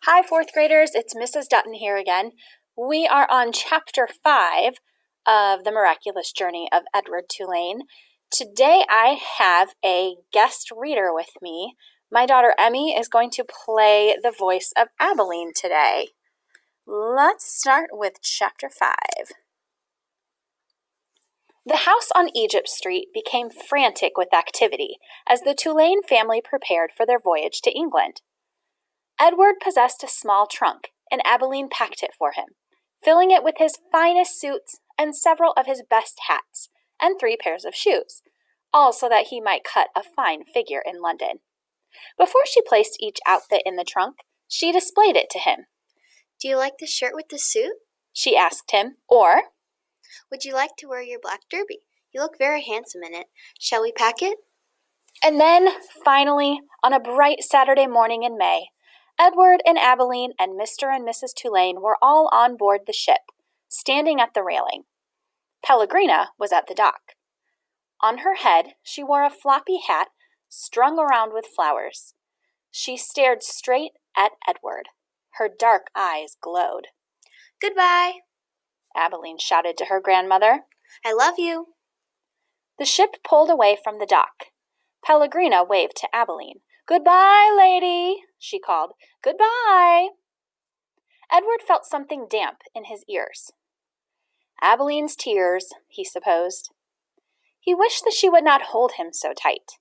Hi, fourth graders. It's Mrs. Dutton here again. We are on Chapter 5 of The Miraculous Journey of Edward Tulane. Today I have a guest reader with me. My daughter Emmy is going to play the voice of Abilene today. Let's start with Chapter 5. The house on Egypt Street became frantic with activity as the Tulane family prepared for their voyage to England. Edward possessed a small trunk, and Abilene packed it for him, filling it with his finest suits and several of his best hats, and 3 pairs of shoes, all so that he might cut a fine figure in London. Before she placed each outfit in the trunk, she displayed it to him. "Do you like the shirt with the suit?" she asked him, or, "Would you like to wear your black derby? You look very handsome in it. Shall we pack it?" And then, finally, on a bright Saturday morning in May, Edward and Abilene and Mr. and Mrs. Tulane were all on board the ship, standing at the railing. Pellegrina was at the dock. On her head, she wore a floppy hat strung around with flowers. She stared straight at Edward. Her dark eyes glowed. "Goodbye," Abilene shouted to her grandmother. "I love you." The ship pulled away from the dock. Pellegrina waved to Abilene. "Goodbye, lady," she called. "Goodbye." Edward felt something damp in his ears. Abilene's tears, he supposed. He wished that she would not hold him so tight.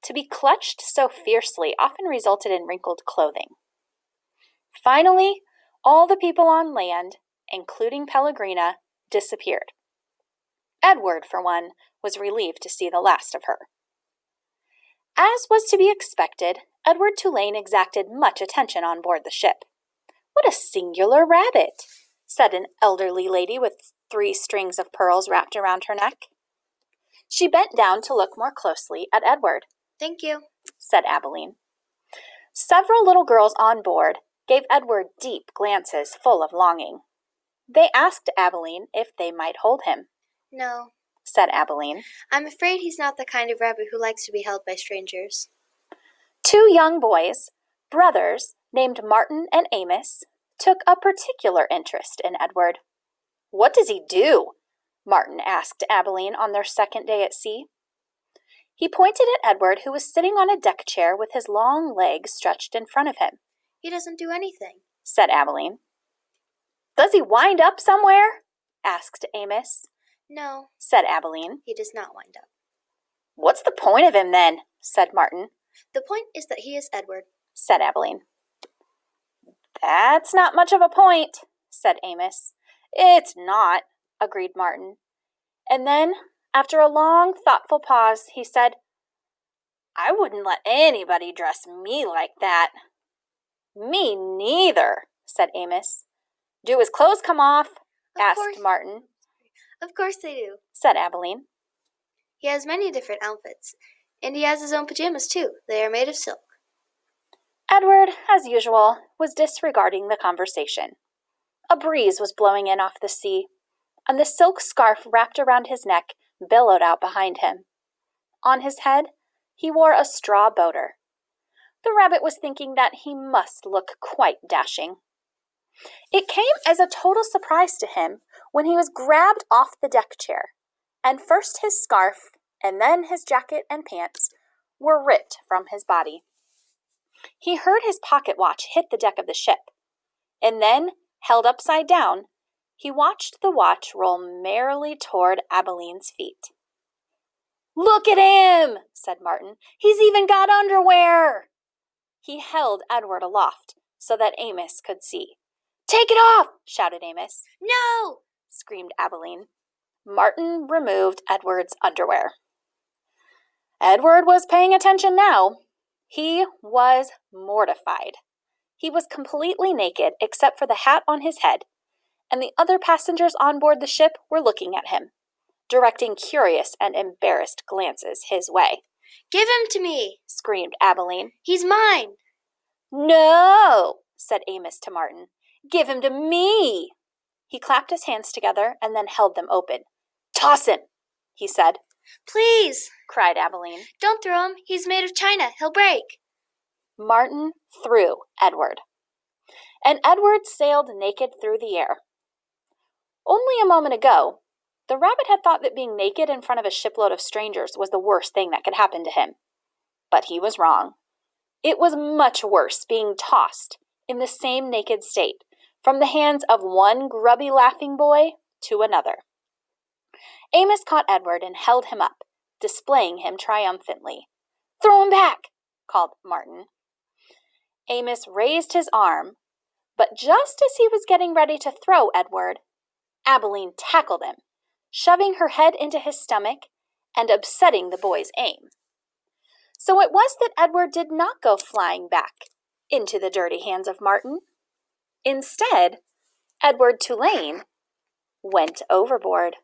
To be clutched so fiercely often resulted in wrinkled clothing. Finally, all the people on land, including Pellegrina, disappeared. Edward, for one, was relieved to see the last of her. As was to be expected, Edward Tulane exacted much attention on board the ship. "What a singular rabbit," said an elderly lady with 3 strings of pearls wrapped around her neck. She bent down to look more closely at Edward. "Thank you," said Abilene. Several little girls on board gave Edward deep glances full of longing. They asked Abilene if they might hold him. "No," said Abilene. "I'm afraid he's not the kind of rabbit who likes to be held by strangers." 2 young boys, brothers named Martin and Amos, took a particular interest in Edward. "What does he do?" Martin asked Abilene on their second day at sea. He pointed at Edward, who was sitting on a deck chair with his long legs stretched in front of him. "He doesn't do anything," said Abilene. "Does he wind up somewhere?" asked Amos. "No," said Abilene. "he does not wind up." "What's the point of him, then?" said Martin. "The point is that he is Edward," said Abilene. "That's not much of a point," said Amos. "It's not," agreed Martin. And then, after a long, thoughtful pause, he said, "I wouldn't let anybody dress me like that." "Me neither," said Amos. "Do his clothes come off?" asked Martin. "Of course they do," said Abilene. "He has many different outfits, and he has his own pajamas too. They are made of silk." Edward, as usual, was disregarding the conversation. A breeze was blowing in off the sea, and the silk scarf wrapped around his neck billowed out behind him. On his head, he wore a straw boater. The rabbit was thinking that he must look quite dashing. It came as a total surprise to him when he was grabbed off the deck chair, and first his scarf and then his jacket and pants were ripped from his body. He heard his pocket watch hit the deck of the ship, and then, held upside down, he watched the watch roll merrily toward Abilene's feet. "Look at him," said Martin. "He's even got underwear." He held Edward aloft so that Amos could see. "Take it off!" shouted Amos. "No!" screamed Abilene. Martin removed Edward's underwear. Edward was paying attention now. He was mortified. He was completely naked except for the hat on his head, and the other passengers on board the ship were looking at him, directing curious and embarrassed glances his way. "Give him to me!" screamed Abilene. "He's mine!" "No!" said Amos to Martin. "Give him to me!" He clapped his hands together and then held them open. "Toss him!" he said. "Please!" cried Abilene. "Don't throw him. He's made of china. He'll break." Martin threw Edward. and Edward sailed naked through the air. Only a moment ago, the rabbit had thought that being naked in front of a shipload of strangers was the worst thing that could happen to him. But he was wrong. It was much worse being tossed in the same naked state from the hands of one grubby laughing boy to another. Amos caught Edward and held him up, displaying him triumphantly. "Throw him back!" called Martin. Amos raised his arm, but just as he was getting ready to throw Edward, Abilene tackled him, shoving her head into his stomach and upsetting the boy's aim. So it was that Edward did not go flying back into the dirty hands of Martin. Instead, Edward Tulane went overboard.